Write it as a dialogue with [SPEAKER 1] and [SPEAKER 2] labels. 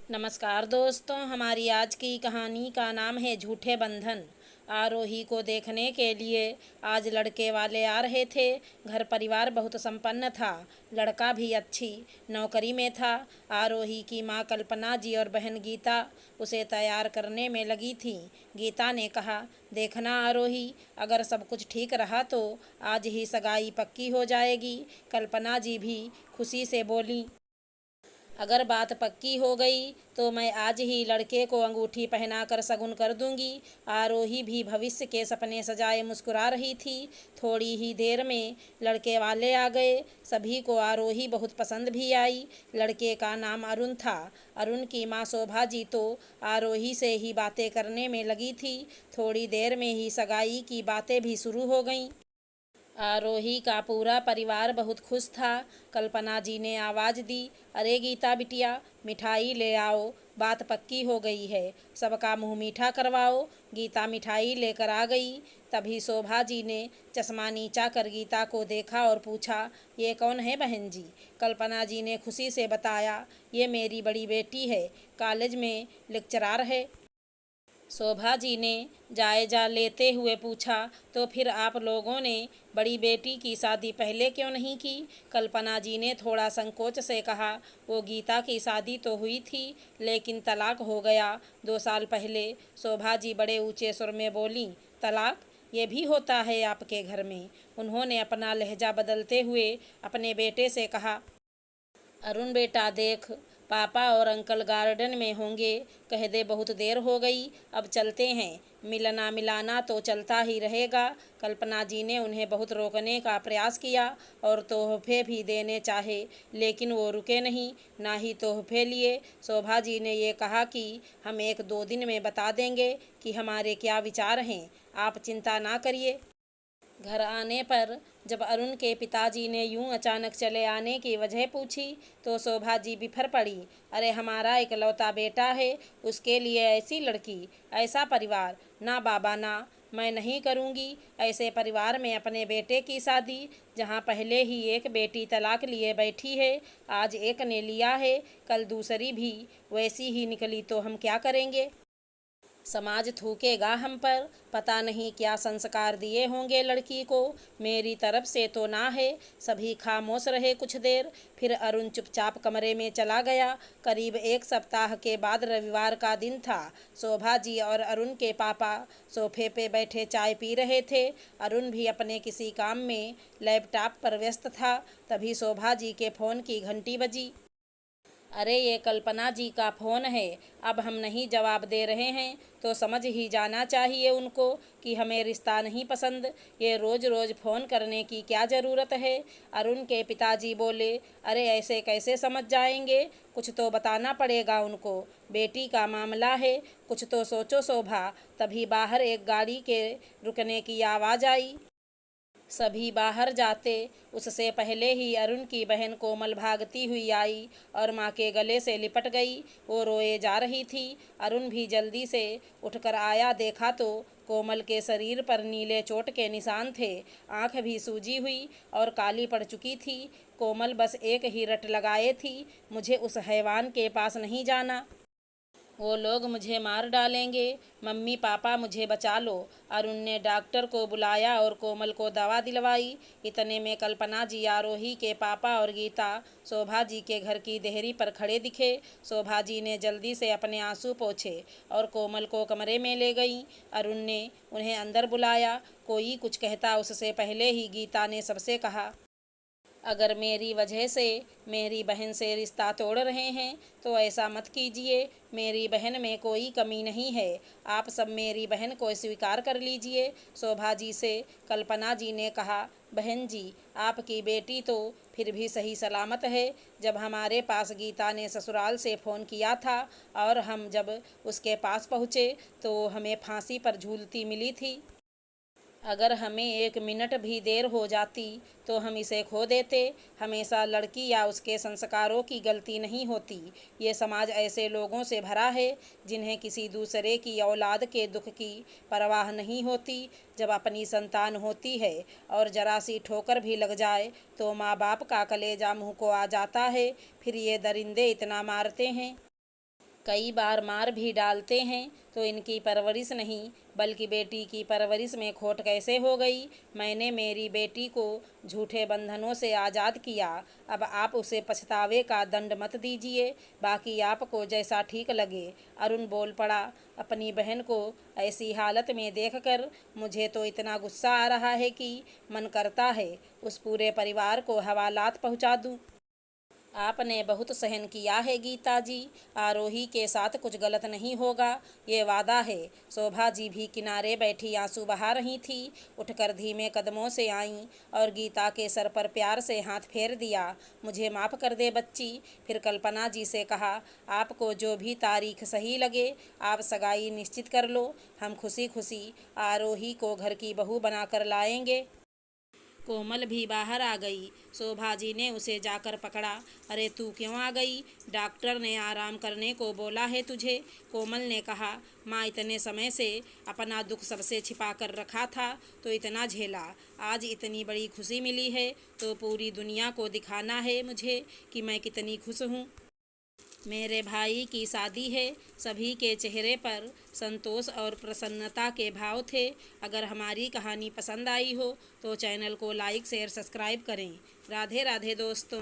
[SPEAKER 1] नमस्कार दोस्तों, हमारी आज की कहानी का नाम है झूठे बंधन। आरोही को देखने के लिए आज लड़के वाले आ रहे थे। घर परिवार बहुत संपन्न था। लड़का भी अच्छी नौकरी में था। आरोही की माँ कल्पना जी और बहन गीता उसे तैयार करने में लगी थी। गीता ने कहा, देखना आरोही, अगर सब कुछ ठीक रहा तो आज ही सगाई पक्की हो जाएगी। कल्पना जी भी खुशी से बोली, अगर बात पक्की हो गई तो मैं आज ही लड़के को अंगूठी पहनाकर शगुन कर दूंगी। आरोही भी भविष्य के सपने सजाए मुस्कुरा रही थी। थोड़ी ही देर में लड़के वाले आ गए। सभी को आरोही बहुत पसंद भी आई। लड़के का नाम अरुण था। अरुण की माँ शोभा जी तो आरोही से ही बातें करने में लगी थी। थोड़ी देर में ही सगाई की बातें भी शुरू हो गईं। आरोही का पूरा परिवार बहुत खुश था। कल्पना जी ने आवाज़ दी, अरे गीता बिटिया, मिठाई ले आओ, बात पक्की हो गई है, सबका मुंह मीठा करवाओ। गीता मिठाई लेकर आ गई। तभी शोभा जी ने चश्मा नीचा कर गीता को देखा और पूछा, ये कौन है बहन जी? कल्पना जी ने खुशी से बताया, ये मेरी बड़ी बेटी है, कॉलेज में लेक्चरार है। शोभा जी ने जायजा लेते हुए पूछा, तो फिर आप लोगों ने बड़ी बेटी की शादी पहले क्यों नहीं की? कल्पना जी ने थोड़ा संकोच से कहा, वो गीता की शादी तो हुई थी लेकिन तलाक हो गया 2 साल पहले। शोभा जी बड़े ऊंचे सुर में बोली, तलाक? ये भी होता है आपके घर में? उन्होंने अपना लहजा बदलते हुए अपने बेटे से कहा, अरुण बेटा देख, पापा और अंकल गार्डन में होंगे, कह दे बहुत देर हो गई, अब चलते हैं। मिलना मिलाना तो चलता ही रहेगा। कल्पना जी ने उन्हें बहुत रोकने का प्रयास किया और तोहफे भी देने चाहे, लेकिन वो रुके नहीं, ना ही तोहफे लिए। शोभा जी ने ये कहा कि हम 1-2 दिन में बता देंगे कि हमारे क्या विचार हैं, आप चिंता ना करिए। घर आने पर जब अरुण के पिताजी ने यूं अचानक चले आने की वजह पूछी तो शोभा जी बिफर पड़ी, अरे हमारा इकलौता बेटा है, उसके लिए ऐसी लड़की, ऐसा परिवार, ना बाबा ना, मैं नहीं करूंगी ऐसे परिवार में अपने बेटे की शादी, जहां पहले ही एक बेटी तलाक लिए बैठी है, आज एक ने लिया है, कल दूसरी भी वैसी ही निकली तो हम क्या करेंगे? समाज थूकेगा हम पर, पता नहीं क्या संस्कार दिए होंगे लड़की को। मेरी तरफ से तो ना है। सभी खामोश रहे कुछ देर, फिर अरुण चुपचाप कमरे में चला गया। करीब 1 सप्ताह के बाद रविवार का दिन था। शोभा जी और अरुण के पापा सोफे पे बैठे चाय पी रहे थे। अरुण भी अपने किसी काम में लैपटॉप पर व्यस्त था। तभी शोभा जी के फ़ोन की घंटी बजी। अरे ये कल्पना जी का फ़ोन है, अब हम नहीं जवाब दे रहे हैं तो समझ ही जाना चाहिए उनको कि हमें रिश्ता नहीं पसंद। ये रोज़ रोज़ फ़ोन करने की क्या ज़रूरत है? अरुण के पिताजी बोले, अरे ऐसे कैसे समझ जाएंगे, कुछ तो बताना पड़ेगा उनको, बेटी का मामला है, कुछ तो सोचो शोभा। तभी बाहर एक गाड़ी के रुकने की आवाज़ आई। सभी बाहर जाते उससे पहले ही अरुण की बहन कोमल भागती हुई आई और माँ के गले से लिपट गई। वो रोए जा रही थी। अरुण भी जल्दी से उठकर आया, देखा तो कोमल के शरीर पर नीले चोट के निशान थे। आंख भी सूजी हुई और काली पड़ चुकी थी। कोमल बस एक ही रट लगाए थी, मुझे उस हैवान के पास नहीं जाना, वो लोग मुझे मार डालेंगे, मम्मी पापा मुझे बचा लो। अरुण ने डॉक्टर को बुलाया और कोमल को दवा दिलवाई। इतने में कल्पना जी, आरोही के पापा और गीता शोभा जी के घर की देहरी पर खड़े दिखे। शोभा जी ने जल्दी से अपने आंसू पोंछे और कोमल को कमरे में ले गईं। अरुण ने उन्हें अंदर बुलाया। कोई कुछ कहता उससे पहले ही गीता ने सबसे कहा, अगर मेरी वजह से मेरी बहन से रिश्ता तोड़ रहे हैं तो ऐसा मत कीजिए। मेरी बहन में कोई कमी नहीं है, आप सब मेरी बहन को स्वीकार कर लीजिए। शोभा जी से कल्पना जी ने कहा, बहन जी, आपकी बेटी तो फिर भी सही सलामत है। जब हमारे पास गीता ने ससुराल से फ़ोन किया था और हम जब उसके पास पहुँचे तो हमें फांसी पर झूलती मिली थी। अगर हमें 1 मिनट भी देर हो जाती तो हम इसे खो देते। हमेशा लड़की या उसके संस्कारों की गलती नहीं होती। ये समाज ऐसे लोगों से भरा है जिन्हें किसी दूसरे की औलाद के दुख की परवाह नहीं होती। जब अपनी संतान होती है और जरा सी ठोकर भी लग जाए तो माँ बाप का कलेजा मुँह को आ जाता है। फिर ये दरिंदे इतना मारते हैं। कई बार मार भी डालते हैं, तो इनकी परवरिश नहीं बल्कि बेटी की परवरिश में खोट कैसे हो गई। मैंने मेरी बेटी को झूठे बंधनों से आज़ाद किया, अब आप उसे पछतावे का दंड मत दीजिए, बाकी आपको जैसा ठीक लगे। अरुण बोल पड़ा। अपनी बहन को ऐसी हालत में देखकर मुझे तो इतना गुस्सा आ रहा है कि मन करता है उस पूरे परिवार को हवालात पहुंचा दूं। आपने बहुत सहन किया है गीता जी, आरोही के साथ कुछ गलत नहीं होगा, ये वादा है। शोभा जी भी किनारे बैठी आंसू बहा रही थी, उठकर धीमे कदमों से आईं और गीता के सर पर प्यार से हाथ फेर दिया। मुझे माफ़ कर दे बच्ची। फिर कल्पना जी से कहा, आपको जो भी तारीख सही लगे आप सगाई निश्चित कर लो, हम खुशी खुशी आरोही को घर की बहू बनाकर लाएंगे। कोमल भी बाहर आ गई। शोभा जी ने उसे जाकर पकड़ा। अरे तू क्यों आ गई? डॉक्टर ने आराम करने को बोला है तुझे। कोमल ने कहा, माँ इतने समय से अपना दुख सबसे छिपा कर रखा था तो इतना झेला, आज इतनी बड़ी खुशी मिली है तो पूरी दुनिया को दिखाना है मुझे कि मैं कितनी खुश हूँ। मेरे भाई की शादी है। सभी के चेहरे पर संतोष और प्रसन्नता के भाव थे। अगर हमारी कहानी पसंद आई हो तो चैनल को लाइक शेयर सब्सक्राइब करें। राधे राधे दोस्तों।